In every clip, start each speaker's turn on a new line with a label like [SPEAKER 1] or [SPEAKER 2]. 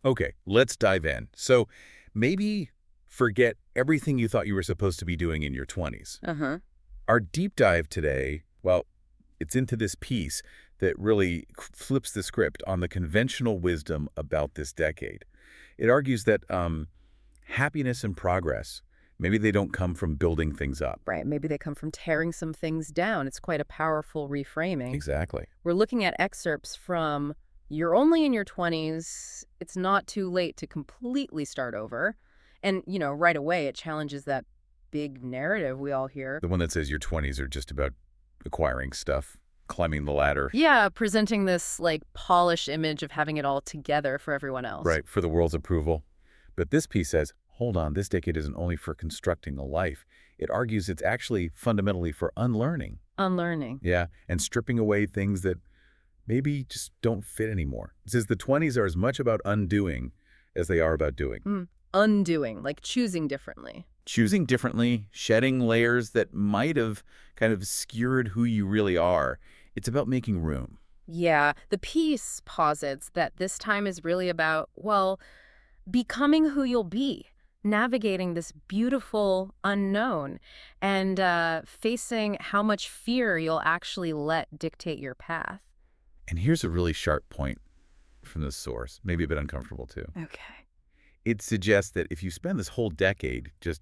[SPEAKER 1] Okay, let's dive in. So maybe forget everything you thought you were supposed to be doing in your 20s.
[SPEAKER 2] Uh-huh.
[SPEAKER 1] Our deep dive today, well, it's into this piece that really flips the script on the conventional wisdom about this decade. It argues that happiness and progress, maybe they don't come from building things up.
[SPEAKER 2] Right. Maybe they come from tearing some things down. It's quite a powerful reframing.
[SPEAKER 1] Exactly.
[SPEAKER 2] We're looking at excerpts from You're Only in Your 20s. It's not too late to completely start over. And, right away it challenges that big narrative we all hear.
[SPEAKER 1] The one that says your 20s are just about acquiring stuff, climbing the ladder.
[SPEAKER 2] Yeah, presenting this like polished image of having it all together for everyone else.
[SPEAKER 1] Right, for the world's approval. But this piece says, hold on, this decade isn't only for constructing a life. It argues it's actually fundamentally for unlearning.
[SPEAKER 2] Unlearning.
[SPEAKER 1] Yeah, and stripping away things that maybe just don't fit anymore. It says the 20s are as much about undoing as they are about doing.
[SPEAKER 2] Undoing, like choosing differently.
[SPEAKER 1] Choosing differently, shedding layers that might have kind of skewered who you really are. It's about making room.
[SPEAKER 2] Yeah, the piece posits that this time is really about, well, becoming who you'll be, navigating this beautiful unknown, and facing how much fear you'll actually let dictate your path.
[SPEAKER 1] And here's a really sharp point from this source, maybe a bit uncomfortable too.
[SPEAKER 2] Okay.
[SPEAKER 1] It suggests that if you spend this whole decade just,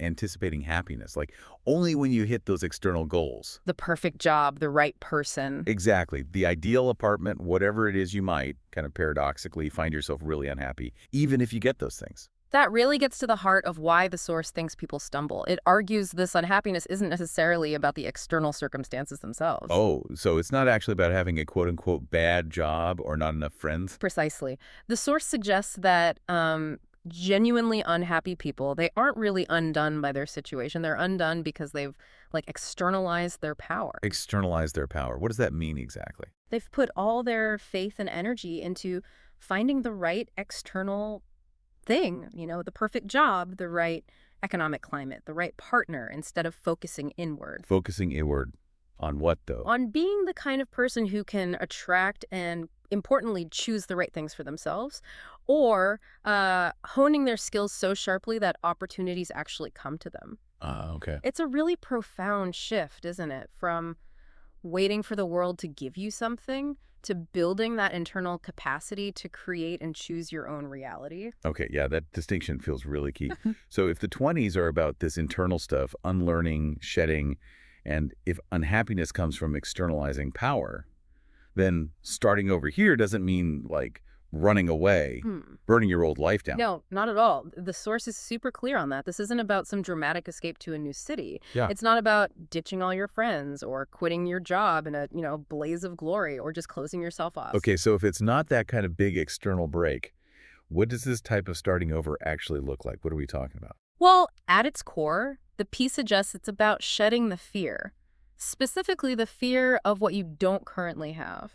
[SPEAKER 1] anticipating happiness, like only when you hit those external goals.
[SPEAKER 2] The perfect job, the right person.
[SPEAKER 1] Exactly. The ideal apartment, whatever it is you might, kind of paradoxically, find yourself really unhappy, even if you get those things.
[SPEAKER 2] That really gets to the heart of why the source thinks people stumble. It argues this unhappiness isn't necessarily about the external circumstances themselves.
[SPEAKER 1] Oh, so it's not actually about having a quote-unquote bad job or not enough friends?
[SPEAKER 2] Precisely. The source suggests that genuinely unhappy people, they aren't really undone by their situation. They're undone because they've externalized their power.
[SPEAKER 1] Externalize their power. What does that mean exactly?
[SPEAKER 2] They've put all their faith and energy into finding the right external thing, the perfect job, the right economic climate, the right partner, instead of focusing inward.
[SPEAKER 1] Focusing inward on what, though?
[SPEAKER 2] On being the kind of person who can attract and, importantly, choose the right things for themselves, or honing their skills so sharply that opportunities actually come to them.
[SPEAKER 1] Okay.
[SPEAKER 2] It's a really profound shift, isn't it? From waiting for the world to give you something to building that internal capacity to create and choose your own reality.
[SPEAKER 1] Okay, yeah, that distinction feels really key. So if the 20s are about this internal stuff, unlearning, shedding, and if unhappiness comes from externalizing power, then starting over here doesn't mean running away, burning your old life down.
[SPEAKER 2] No, not at all. The source is super clear on that. This isn't about some dramatic escape to a new city.
[SPEAKER 1] Yeah.
[SPEAKER 2] It's not about ditching all your friends or quitting your job in a, blaze of glory or just closing yourself off.
[SPEAKER 1] Okay, so if it's not that kind of big external break, what does this type of starting over actually look like? What are we talking about?
[SPEAKER 2] Well, at its core, the piece suggests it's about shedding the fear, specifically the fear of what you don't currently have.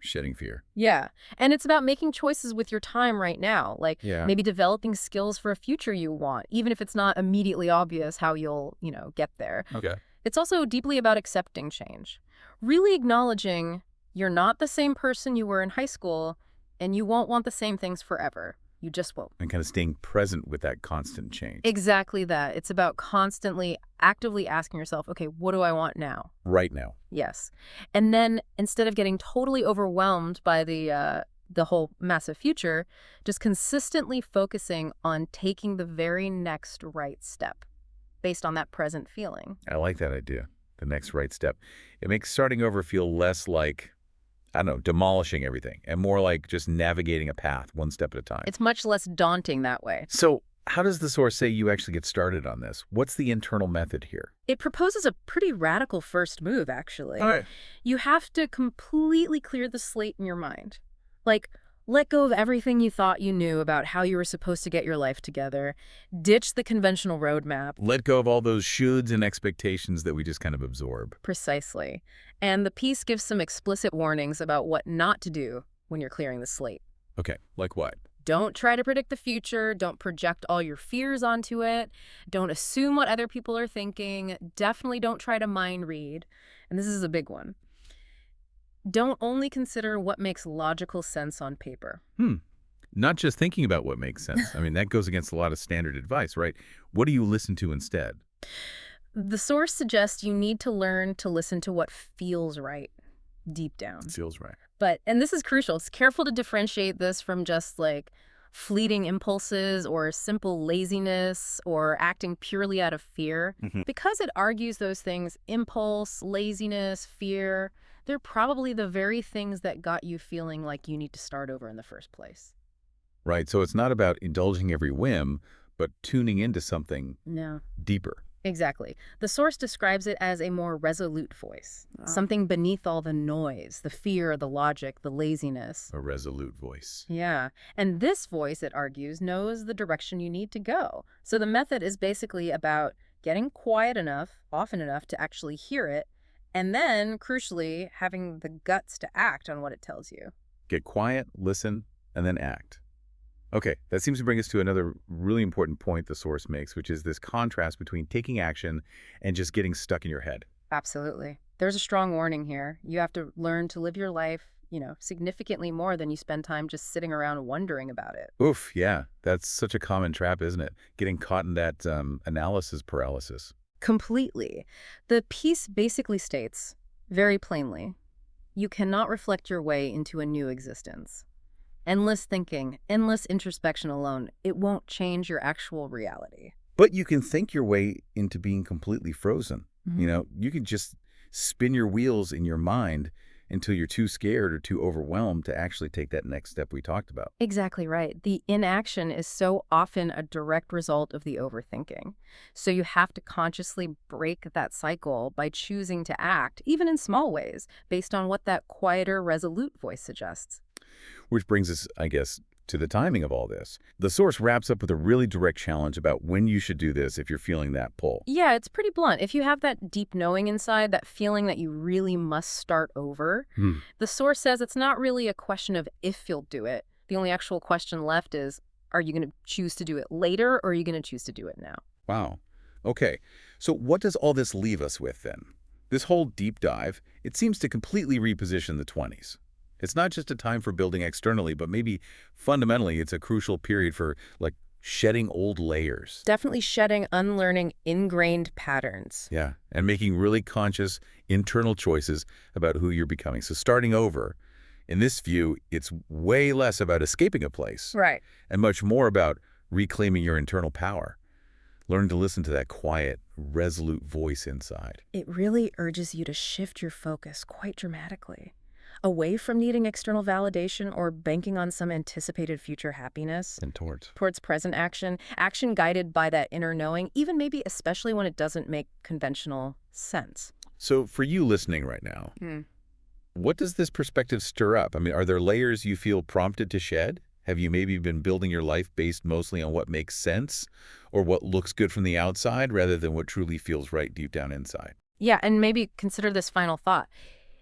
[SPEAKER 1] Shedding fear.
[SPEAKER 2] Yeah. And it's about making choices with your time right now, maybe developing skills for a future you want, even if it's not immediately obvious how you'll, get there.
[SPEAKER 1] Okay.
[SPEAKER 2] It's also deeply about accepting change, really acknowledging you're not the same person you were in high school and you won't want the same things forever. You just won't.
[SPEAKER 1] And kind of staying present with that constant change.
[SPEAKER 2] Exactly that. It's about constantly, actively asking yourself, okay, what do I want now?
[SPEAKER 1] Right now.
[SPEAKER 2] Yes. And then instead of getting totally overwhelmed by the whole massive future, just consistently focusing on taking the very next right step based on that present feeling.
[SPEAKER 1] I like that idea. The next right step. It makes starting over feel less like, I don't know, demolishing everything and more like just navigating a path one step at a time.
[SPEAKER 2] It's much less daunting that way.
[SPEAKER 1] So how does the source say you actually get started on this? What's the internal method here?
[SPEAKER 2] It proposes a pretty radical first move, actually.
[SPEAKER 1] All right.
[SPEAKER 2] You have to completely clear the slate in your mind. Let go of everything you thought you knew about how you were supposed to get your life together. Ditch the conventional roadmap.
[SPEAKER 1] Let go of all those shoulds and expectations that we just kind of absorb.
[SPEAKER 2] Precisely. And the piece gives some explicit warnings about what not to do when you're clearing the slate.
[SPEAKER 1] Okay, like what?
[SPEAKER 2] Don't try to predict the future. Don't project all your fears onto it. Don't assume what other people are thinking. Definitely don't try to mind read. And this is a big one. Don't only consider what makes logical sense on paper.
[SPEAKER 1] Not just thinking about what makes sense. I mean, that goes against a lot of standard advice, right? What do you listen to instead?
[SPEAKER 2] The source suggests you need to learn to listen to what feels right deep down.
[SPEAKER 1] Feels right.
[SPEAKER 2] But, and this is crucial, it's careful to differentiate this from just like fleeting impulses or simple laziness or acting purely out of fear. Because it argues those things, impulse, laziness, fear, they're probably the very things that got you feeling like you need to start over in the first place.
[SPEAKER 1] Right. So it's not about indulging every whim, but tuning into something
[SPEAKER 2] No.
[SPEAKER 1] deeper.
[SPEAKER 2] Exactly. The source describes it as a more resolute voice, something beneath all the noise, the fear, the logic, the laziness.
[SPEAKER 1] A resolute voice.
[SPEAKER 2] Yeah. And this voice, it argues, knows the direction you need to go. So the method is basically about getting quiet enough, often enough, to actually hear it, and then, crucially, having the guts to act on what it tells you.
[SPEAKER 1] Get quiet, listen, and then act. Okay, that seems to bring us to another really important point the source makes, which is this contrast between taking action and just getting stuck in your head.
[SPEAKER 2] Absolutely. There's a strong warning here. You have to learn to live your life, significantly more than you spend time just sitting around wondering about it.
[SPEAKER 1] Oof, yeah, that's such a common trap, isn't it? Getting caught in that analysis paralysis.
[SPEAKER 2] Completely. The piece basically states, very plainly, you cannot reflect your way into a new existence. Endless thinking, endless introspection alone, it won't change your actual reality.
[SPEAKER 1] But you can think your way into being completely frozen. You can just spin your wheels in your mind until you're too scared or too overwhelmed to actually take that next step we talked about.
[SPEAKER 2] Exactly right. The inaction is so often a direct result of the overthinking. So you have to consciously break that cycle by choosing to act, even in small ways, based on what that quieter, resolute voice suggests.
[SPEAKER 1] Which brings us, I guess, to the timing of all this. The source wraps up with a really direct challenge about when you should do this if you're feeling that pull.
[SPEAKER 2] Yeah, it's pretty blunt. If you have that deep knowing inside, that feeling that you really must start over, the source says it's not really a question of if you'll do it. The only actual question left is, are you going to choose to do it later, or are you going to choose to do it now?
[SPEAKER 1] Wow. Okay, so what does all this leave us with then? This whole deep dive, it seems to completely reposition the 20s. It's not just a time for building externally, but maybe fundamentally it's a crucial period for, shedding old layers.
[SPEAKER 2] Definitely shedding, unlearning ingrained patterns.
[SPEAKER 1] Yeah, and making really conscious internal choices about who you're becoming. So starting over, in this view, it's way less about escaping a place.
[SPEAKER 2] Right.
[SPEAKER 1] And much more about reclaiming your internal power. Learn to listen to that quiet, resolute voice inside.
[SPEAKER 2] It really urges you to shift your focus quite dramatically. Away from needing external validation or banking on some anticipated future happiness.
[SPEAKER 1] And towards
[SPEAKER 2] Present action, action guided by that inner knowing, even maybe especially when it doesn't make conventional sense.
[SPEAKER 1] So for you listening right now, what does this perspective stir up? I mean, are there layers you feel prompted to shed? Have you maybe been building your life based mostly on what makes sense or what looks good from the outside rather than what truly feels right deep down inside?
[SPEAKER 2] Yeah, and maybe consider this final thought.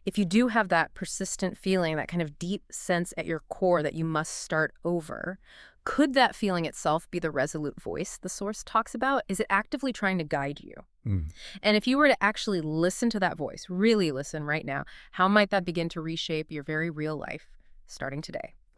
[SPEAKER 2] If you do have that persistent feeling, that kind of deep sense at your core that you must start over, could that feeling itself be the resolute voice the source talks about? Is it actively trying to guide you? And if you were to actually listen to that voice, really listen right now, how might that begin to reshape your very real life starting today?